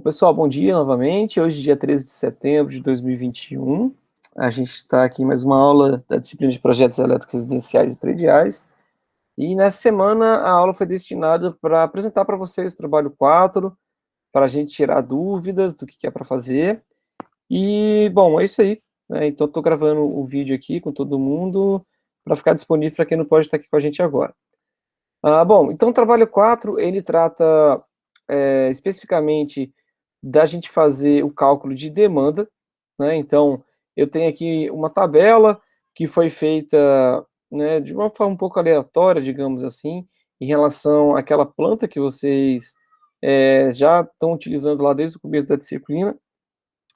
Pessoal, bom dia novamente. Hoje, dia 13 de setembro de 2021. A gente está aqui em mais uma aula da disciplina de projetos elétricos residenciais e prediais. E nessa semana a aula foi destinada para apresentar para vocês o trabalho 4, para a gente tirar dúvidas do que é para fazer. E, bom, é isso aí, né? Então, estou gravando o vídeo aqui com todo mundo para ficar disponível para quem não pode estar aqui com a gente agora. Bom, então o trabalho 4, ele trata especificamente da gente fazer o cálculo de demanda, né? Então, eu tenho aqui uma tabela que foi feita, né, de uma forma um pouco aleatória, digamos assim, em relação àquela planta que vocês já estão utilizando lá desde o começo da disciplina. De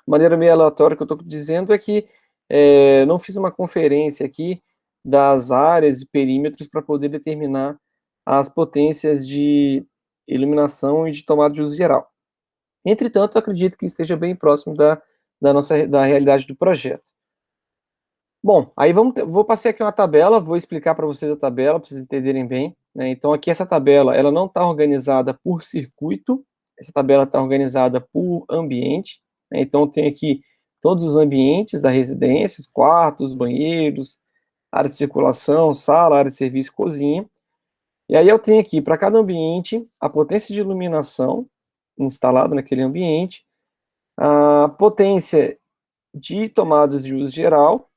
maneira meio aleatória, que eu estou dizendo é que não fiz uma conferência aqui das áreas e perímetros para poder determinar as potências de iluminação e de tomada de uso geral. Entretanto, eu acredito que esteja bem próximo da realidade do projeto. Bom, aí vou passar aqui uma tabela, vou explicar para vocês a tabela, para vocês entenderem bem, né? Então, aqui essa tabela, ela não está organizada por circuito, essa tabela está organizada por ambiente, né? Então, eu tenho aqui todos os ambientes da residência, quartos, banheiros, área de circulação, sala, área de serviço, cozinha. E aí eu tenho aqui, para cada ambiente, a potência de iluminação instalada naquele ambiente, a potência de tomadas de uso geral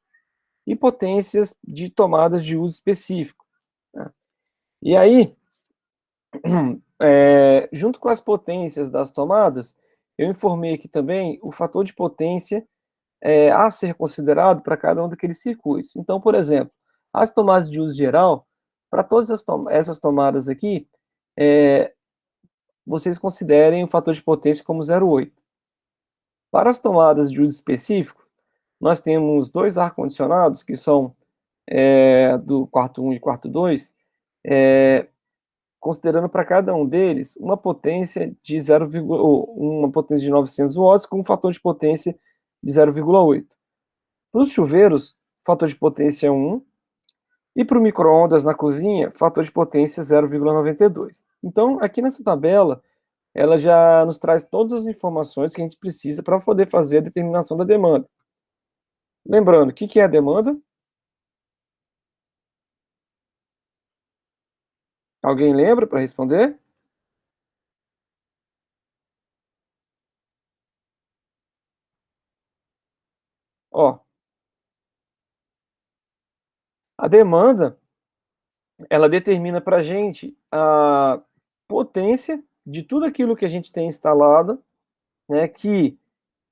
e potências de tomadas de uso específico, né? E aí, junto com as potências das tomadas, eu informei aqui também o fator de potência a ser considerado para cada um daqueles circuitos. Então, por exemplo, as tomadas de uso geral, para todas essas tomadas aqui, vocês considerem o fator de potência como 0,8. Para as tomadas de uso específico, nós temos dois ar-condicionados, que são do quarto 1 e quarto 2, considerando para cada um deles uma potência de uma potência de 900 watts com um fator de potência de 0,8. Para os chuveiros, fator de potência é 1, e para o micro-ondas na cozinha, fator de potência 0,92. Então, aqui nessa tabela, ela já nos traz todas as informações que a gente precisa para poder fazer a determinação da demanda. Lembrando, o que é a demanda? Alguém lembra para responder? Ó, a demanda, ela determina para a gente a potência de tudo aquilo que a gente tem instalado, né, que,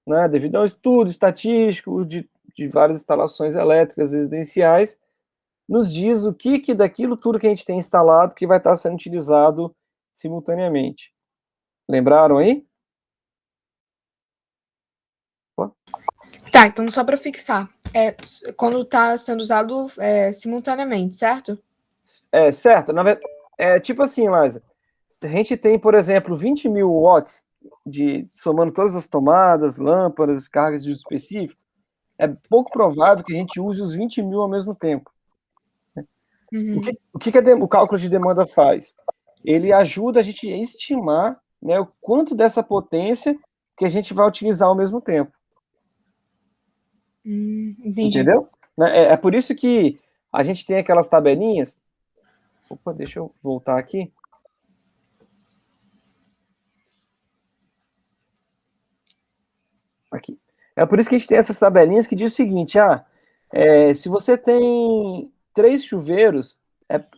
né, devido a um estudo estatístico de várias instalações elétricas residenciais, nos diz o que daquilo tudo que a gente tem instalado que vai estar sendo utilizado simultaneamente. Lembraram aí? Tá, então só para fixar, quando está sendo usado simultaneamente, certo? Certo. Tipo assim, Liza, se a gente tem, por exemplo, 20.000 watts, somando todas as tomadas, lâmpadas, cargas de uso específico, é pouco provável que a gente use os 20.000 ao mesmo tempo. Uhum. O que o cálculo de demanda faz? Ele ajuda a gente a estimar, né, o quanto dessa potência que a gente vai utilizar ao mesmo tempo. Entendi. Entendeu? É por isso que a gente tem aquelas tabelinhas. Opa, deixa eu voltar aqui. Aqui. É por isso que a gente tem essas tabelinhas que diz o seguinte: se você tem 3 chuveiros,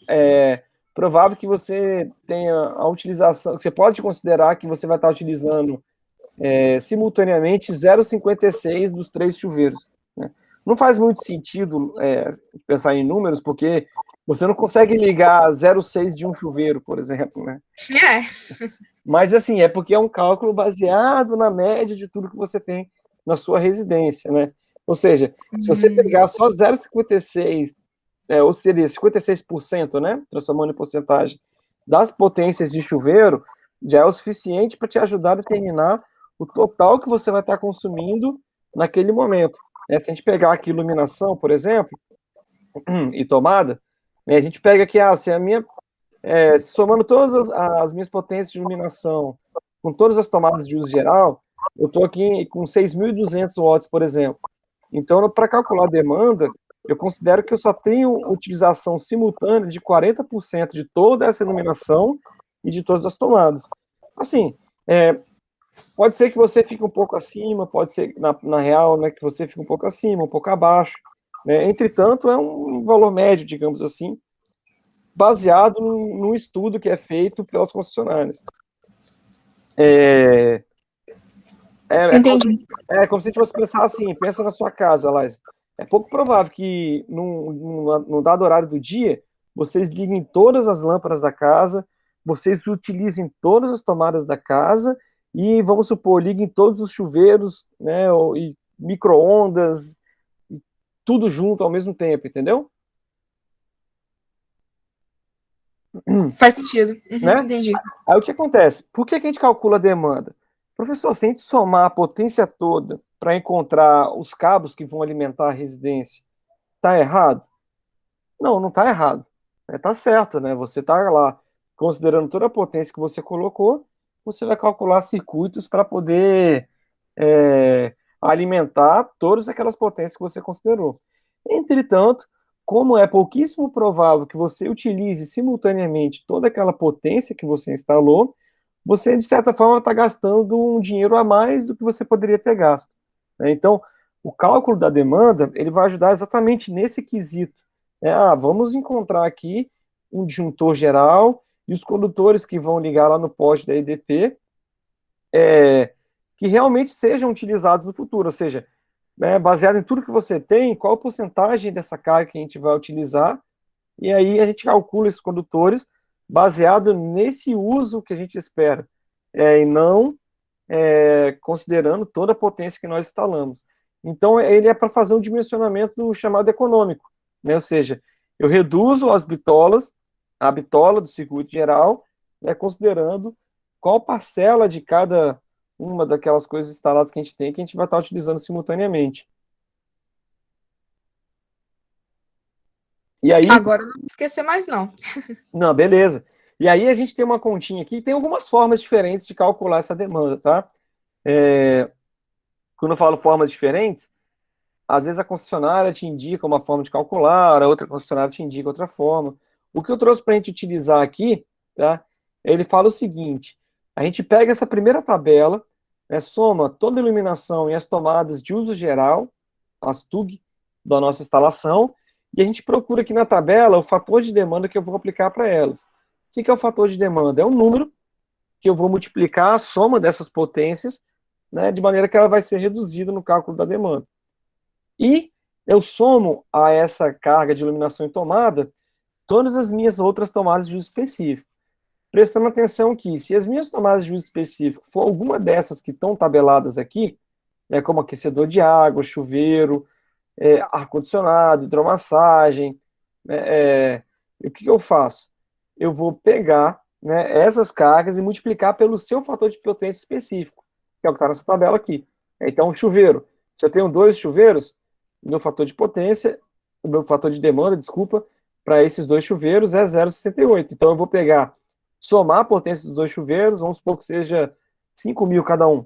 é provável que você tenha a utilização. Você pode considerar que você vai estar utilizando simultaneamente 0,56 dos 3 chuveiros, né? Não faz muito sentido pensar em números, porque você não consegue ligar 0,6 de um chuveiro, por exemplo, né? Mas, assim, é porque é um cálculo baseado na média de tudo que você tem na sua residência, né? Ou seja, se você pegar só 0,56, ou seria 56%, né? Transformando em porcentagem, das potências de chuveiro, já é o suficiente para te ajudar a determinar o total que você vai estar consumindo naquele momento, né? Se a gente pegar aqui iluminação, por exemplo, e tomada, né, a gente pega aqui, se a minha somando todas as minhas potências de iluminação com todas as tomadas de uso geral, eu estou aqui com 6.200 watts, por exemplo. Então, para calcular a demanda, eu considero que eu só tenho utilização simultânea de 40% de toda essa iluminação e de todas as tomadas. Assim, pode ser que você fique um pouco acima, pode ser, na real, né, que você fique um pouco acima, um pouco abaixo. Né? Entretanto, é um valor médio, digamos assim, baseado num estudo que é feito pelas concessionárias. Entendi. Como se a gente fosse pensar assim, pensa na sua casa, Laís. É pouco provável que num dado horário do dia, vocês liguem todas as lâmpadas da casa, vocês utilizem todas as tomadas da casa e, vamos supor, liguem todos os chuveiros, né, e micro-ondas, e tudo junto ao mesmo tempo, entendeu? Faz sentido. Né? Entendi. Aí o que acontece? Por que a gente calcula a demanda? Professor, se a gente somar a potência toda para encontrar os cabos que vão alimentar a residência, tá errado? Não, não tá errado. Tá certo, né? Você tá lá considerando toda a potência que você colocou, você vai calcular circuitos para poder alimentar todas aquelas potências que você considerou. Entretanto, como é pouquíssimo provável que você utilize simultaneamente toda aquela potência que você instalou, você, de certa forma, está gastando um dinheiro a mais do que você poderia ter gasto. Né? Então, o cálculo da demanda, ele vai ajudar exatamente nesse quesito. Né? Vamos encontrar aqui um disjuntor geral e os condutores que vão ligar lá no poste da EDP, que realmente sejam utilizados no futuro, ou seja, né, baseado em tudo que você tem, qual a porcentagem dessa carga que a gente vai utilizar, e aí a gente calcula esses condutores baseado nesse uso que a gente espera, e não considerando toda a potência que nós instalamos. Então, ele é para fazer um dimensionamento chamado econômico, né? Ou seja, eu reduzo as bitolas, a bitola do circuito geral, né, considerando qual parcela de cada uma daquelas coisas instaladas que a gente tem, que a gente vai estar utilizando simultaneamente. E aí... Agora não vou esquecer mais, não. Não, beleza. E aí a gente tem uma continha aqui, tem algumas formas diferentes de calcular essa demanda, tá? Quando eu falo formas diferentes, às vezes a concessionária te indica uma forma de calcular, a outra concessionária te indica outra forma. O que eu trouxe para a gente utilizar aqui, tá? Ele fala o seguinte: a gente pega essa primeira tabela, né, soma toda a iluminação e as tomadas de uso geral, as TUG da nossa instalação, e a gente procura aqui na tabela o fator de demanda que eu vou aplicar para elas. O que é o fator de demanda? É um número que eu vou multiplicar a soma dessas potências, né, de maneira que ela vai ser reduzida no cálculo da demanda. E eu somo a essa carga de iluminação em tomada todas as minhas outras tomadas de uso específico. Prestando atenção que, se as minhas tomadas de uso específico for alguma dessas que estão tabeladas aqui, né, como aquecedor de água, chuveiro, ar-condicionado, hidromassagem, o que eu faço? Eu vou pegar, né, essas cargas e multiplicar pelo seu fator de potência específico, que é o que está nessa tabela aqui. Então, chuveiro. Se eu tenho 2 chuveiros, o meu fator de potência, o meu fator de demanda, desculpa, para esses 2 chuveiros é 0,68. Então, eu vou pegar, somar a potência dos 2 chuveiros, vamos supor que seja 5.000 cada um.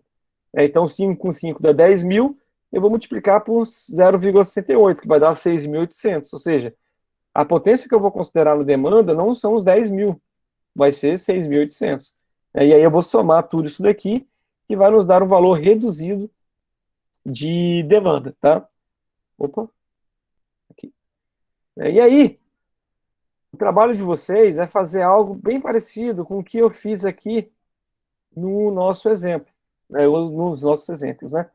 Então, 5 com 5 dá 10.000, eu vou multiplicar por 0,68, que vai dar 6.800. Ou seja, a potência que eu vou considerar na demanda não são os 10.000, vai ser 6.800. E aí eu vou somar tudo isso daqui, que vai nos dar um valor reduzido de demanda, tá? Opa, aqui. E aí, o trabalho de vocês é fazer algo bem parecido com o que eu fiz aqui no nosso exemplo, né, nos nossos exemplos, né?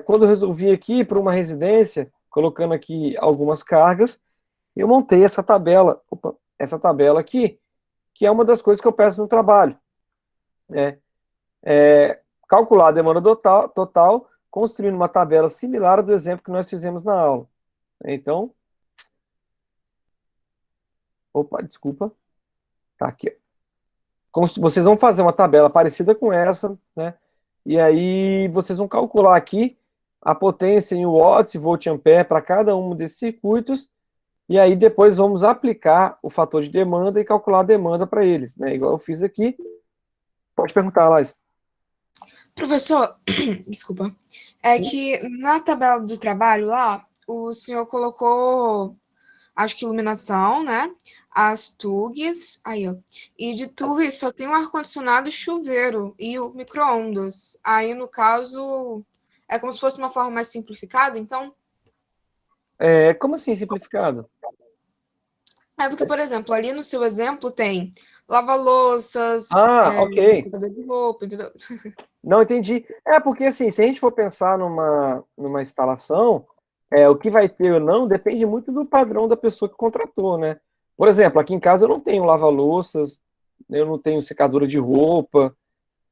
Quando eu resolvi aqui para uma residência, colocando aqui algumas cargas, eu montei essa tabela aqui, que é uma das coisas que eu peço no trabalho. Calcular a demanda total, construindo uma tabela similar ao do exemplo que nós fizemos na aula. Então, desculpa, tá aqui. Vocês vão fazer uma tabela parecida com essa, né? E aí vocês vão calcular aqui a potência em watts e volt-ampere para cada um desses circuitos, e aí depois vamos aplicar o fator de demanda e calcular a demanda para eles, né? Igual eu fiz aqui. Pode perguntar, Laís. Professor, desculpa. É Sim. que na tabela do trabalho lá, o senhor colocou, acho que iluminação, né? As TUGs, aí, ó. E de TUG só tem o ar-condicionado e chuveiro e o micro-ondas. Aí, no caso, é como se fosse uma forma mais simplificada, então. Como assim, simplificado? É porque, por exemplo, ali no seu exemplo tem lava-louças, Ah, ok. secador de roupa, entendeu? Não entendi. Porque assim, se a gente for pensar numa instalação, o que vai ter ou não depende muito do padrão da pessoa que contratou, né? Por exemplo, aqui em casa eu não tenho lava-louças, eu não tenho secadora de roupa,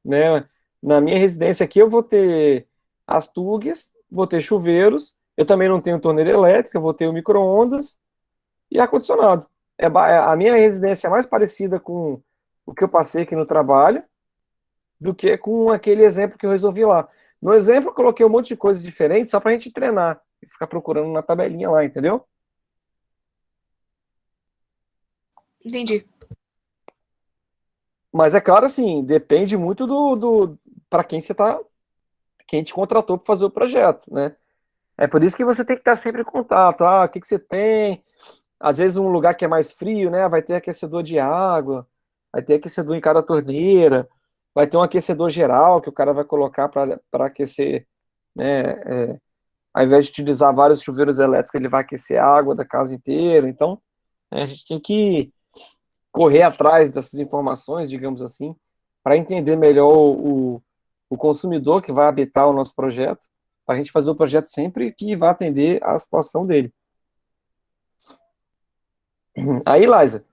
né? Na minha residência aqui eu vou ter as tugas, vou ter chuveiros, eu também não tenho torneira elétrica, vou ter o micro-ondas e ar-condicionado. A minha residência é mais parecida com o que eu passei aqui no trabalho do que com aquele exemplo que eu resolvi lá. No exemplo, eu coloquei um monte de coisas diferentes só para a gente treinar e ficar procurando na tabelinha lá, entendeu? Entendi. Mas é claro, assim, depende muito do para quem te contratou para fazer o projeto, né? É por isso que você tem que estar sempre em contato. O que que você tem? Às vezes um lugar que é mais frio, né? Vai ter aquecedor de água, vai ter aquecedor em cada torneira, vai ter um aquecedor geral que o cara vai colocar para aquecer, né? Ao invés de utilizar vários chuveiros elétricos, ele vai aquecer a água da casa inteira. Então, a gente tem que correr atrás dessas informações, digamos assim, para entender melhor o consumidor que vai habitar o nosso projeto, para a gente fazer o projeto sempre que vai atender a situação dele. Aí, Liza,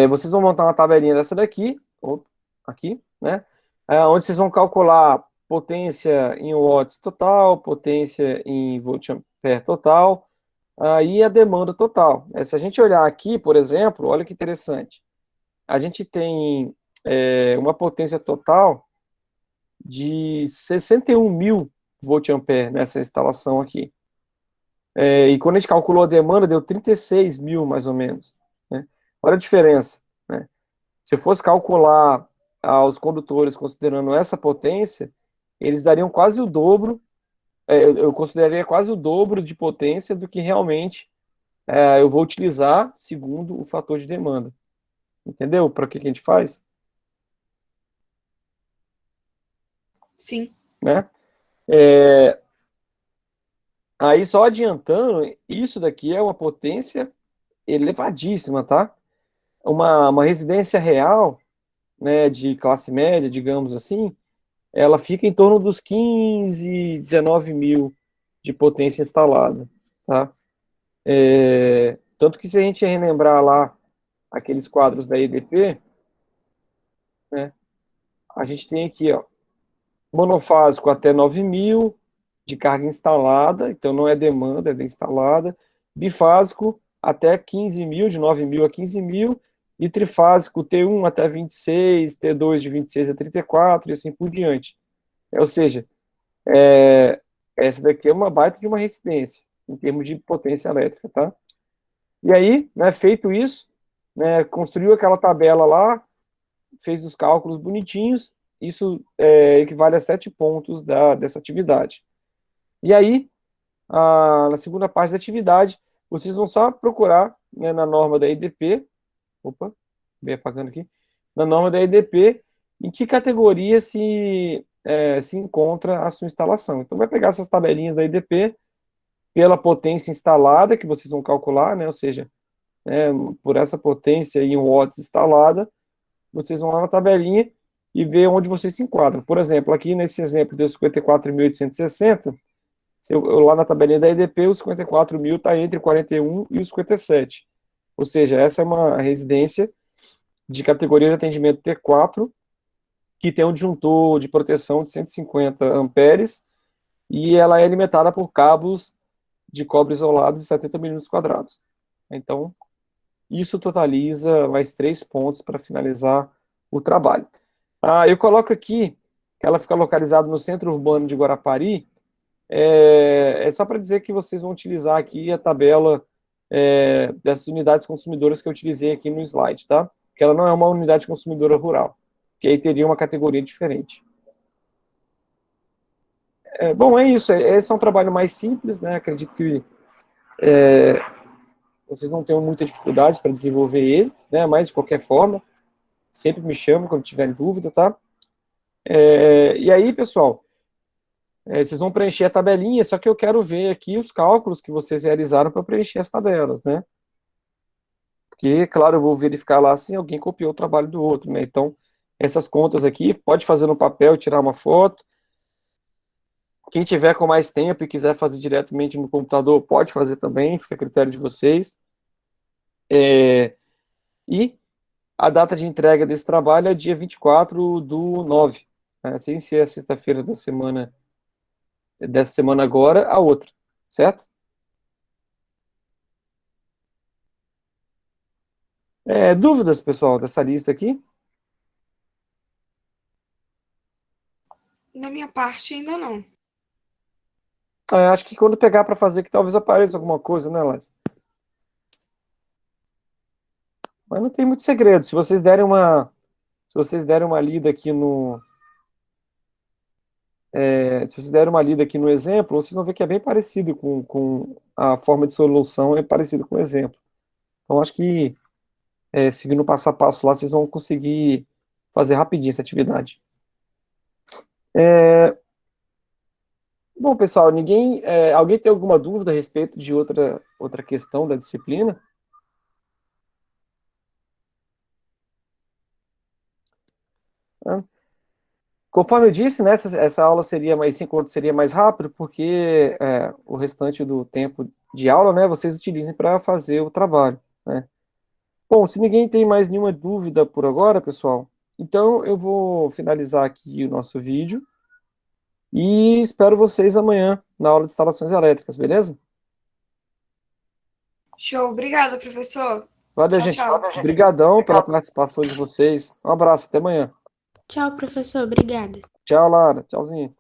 vocês vão montar uma tabelinha dessa daqui, ou aqui, né? Onde vocês vão calcular potência em watts total, potência em volt ampere total, aí a demanda total. Se a gente olhar aqui, por exemplo, olha que interessante. A gente tem uma potência total de 61 mil volt-ampere nessa instalação aqui. E quando a gente calculou a demanda, deu 36 mil, mais ou menos, né? Olha a diferença, né? Se eu fosse calcular os condutores considerando essa potência, eles dariam quase o dobro, eu consideraria quase o dobro de potência do que realmente eu vou utilizar segundo o fator de demanda. Entendeu? Para que a gente faz? Sim. Né? É, Aí, só adiantando, isso daqui é uma potência elevadíssima, tá? Uma residência real, né, de classe média, digamos assim, ela fica em torno dos 15, 19 mil de potência instalada, tá? Tanto que se a gente relembrar lá aqueles quadros da EDP, né, a gente tem aqui, ó, monofásico até 9 mil de carga instalada, então não é demanda, é de instalada. Bifásico até 15 mil, de 9 mil a 15 mil. E trifásico T1 até 26, T2 de 26 a 34 e assim por diante. Ou seja, essa daqui é uma baita de uma resistência, em termos de potência elétrica, tá? E aí, né, feito isso, né, construiu aquela tabela lá, fez os cálculos bonitinhos, isso equivale a 7 pontos dessa atividade. E aí, na segunda parte da atividade, vocês vão só procurar, né, na norma da EDP, opa, bem apagando aqui, na norma da EDP, em que categoria se encontra a sua instalação. Então, vai pegar essas tabelinhas da EDP pela potência instalada, que vocês vão calcular, né, ou seja, por essa potência em watts instalada, vocês vão lá na tabelinha e ver onde vocês se enquadram. Por exemplo, aqui nesse exemplo deu 54.860, lá na tabelinha da EDP, os 54 mil está entre o 41 e os 57. Ou seja, essa é uma residência de categoria de atendimento T4, que tem um disjuntor de proteção de 150 amperes, e ela é alimentada por cabos de cobre isolado de 70 milímetros quadrados. Então, isso totaliza mais 3 pontos para finalizar o trabalho. Eu coloco aqui que ela fica localizada no centro urbano de Guarapari. É só para dizer que vocês vão utilizar aqui a tabela dessas unidades consumidoras que eu utilizei aqui no slide, tá? Que ela não é uma unidade consumidora rural. que aí teria uma categoria diferente. Bom, é isso. Esse é um trabalho mais simples, né? Acredito que vocês não tenham muita dificuldade para desenvolver ele, né? Mas, de qualquer forma, sempre me chamem quando tiverem dúvida, tá? E aí, pessoal, vocês vão preencher a tabelinha, só que eu quero ver aqui os cálculos que vocês realizaram para preencher as tabelas, né? Porque, claro, eu vou verificar lá se alguém copiou o trabalho do outro, né? Então, essas contas aqui, pode fazer no papel, tirar uma foto. Quem tiver com mais tempo e quiser fazer diretamente no computador, pode fazer também, fica a critério de vocês. E a data de entrega desse trabalho é dia 24/9, né? Sem ser a sexta-feira da semana, dessa semana agora, a outra, certo? Dúvidas, pessoal, dessa lista aqui? Da minha parte, ainda não. Acho que quando pegar para fazer, que talvez apareça alguma coisa, né, Lázaro? Mas não tem muito segredo. Se vocês derem uma lida aqui no, se vocês derem uma lida aqui no exemplo, vocês vão ver que é bem parecido com a forma de solução, é parecido com o exemplo. Então, acho que seguindo passo a passo lá, vocês vão conseguir fazer rapidinho essa atividade. Bom, pessoal, alguém tem alguma dúvida a respeito de outra questão da disciplina? Né? Conforme eu disse, né, essa aula esse encontro seria mais rápido, porque o restante do tempo de aula, né, vocês utilizem para fazer o trabalho, né? Bom, se ninguém tem mais nenhuma dúvida por agora, pessoal, então eu vou finalizar aqui o nosso vídeo e espero vocês amanhã na aula de instalações elétricas, beleza? Show, obrigada, professor. Valeu, Tchau, gente. tchau. Obrigadão pela participação de vocês. Um abraço, até amanhã. Tchau, professor. Obrigada. Tchau, Lara. Tchauzinho.